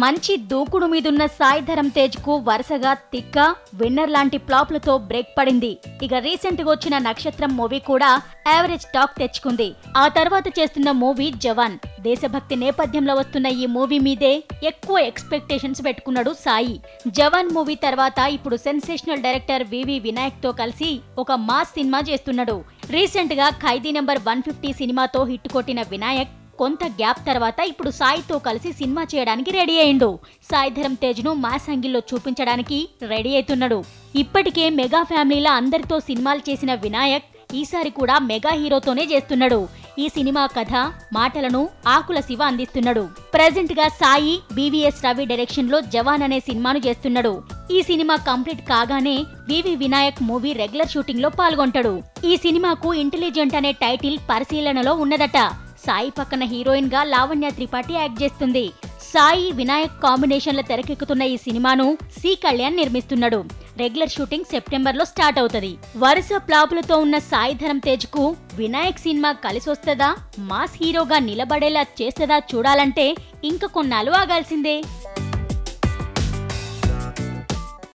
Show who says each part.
Speaker 1: మంచి దూకుడు మీదున్న సాయి ధరమ్ తేజ్ కు వరుసగా తిక్క విన్నర్ లాంటి ఫ్లాప్లతో బ్రేక్ పడింది. ఇక రీసెంట్ గా వచ్చిన నక్షత్రం మూవీ కూడా యావరేజ్ టాక్ తెచ్చుకుంది. ఆ తర్వాత చేస్తున్న మూవీ జవాన్. దేశభక్తి నేపథ్యంలో వస్తున్న ఈ మూవీ మీదే ఎక్కువ ఎక్స్పెక్టేషన్స్ పెట్టుకున్నాడు సాయి. జవాన్ మూవీ తర్వాత ఇప్పుడు సెన్సేషనల్ డైరెక్టర్ వివి వినాయక్ తో కలిసి ఒక మాస్ సినిమా చేస్తున్నాడు. రీసెంట్ గా ఖైదీ నెంబర్ 150 సినిమాతో హిట్ కొట్టిన వినాయక్ కొంత గ్యాప్ తర్వాత ఇప్పుడు సాయితో కలిసి సినిమా చేయడానికి రెడీ అయిండు. సాయి ధరమ్ తేజ్ ను మాస్ యాంగిల్లో చూపించడానికి రెడీ అవుతున్నాడు. ఇప్పటికే మెగా ఫ్యామిలీల అందరితో సినిమాలు చేసిన వినాయక్ ఈసారి కూడా మెగా హీరోతోనే చేస్తున్నాడు. ఈ సినిమా కథ మాటలను ఆకుల శివ అందిస్తున్నాడు. ప్రెజెంట్ గా సాయి బీవీఎస్ రవి డైరెక్షన్ లో జవాన్ అనే సినిమాను చేస్తున్నాడు. ఈ సినిమా కంప్లీట్ కాగానే వివి వినాయక్ మూవీ రెగ్యులర్ షూటింగ్ లో పాల్గొంటాడు. ఈ సినిమాకు ఇంటెలిజెంట్ అనే టైటిల్ పరిశీలనలో ఉన్నదట. సాయి పక్కన హీరోయిన్ గా లావణ్య త్రిపాఠి యాక్ట్ చేస్తుంది. సాయి వినాయక్ కాంబినేషన్ లో తెరకెక్కుతున్న ఈ సినిమాను సి కళ్యాణ్ నిర్మిస్తున్నాడు. రెగ్యులర్ షూటింగ్ సెప్టెంబర్ లో స్టార్ట్ అవుతుంది. వరుస ఫ్లాపులతో ఉన్న సాయి ధరమ్ తేజ్ కు వినాయక్ సినిమా కలిసొస్తదా, మాస్ హీరోగా నిలబడేలా చేస్తదా చూడాలంటే ఇంక కొన్నాళ్ళు ఆగాల్సిందే.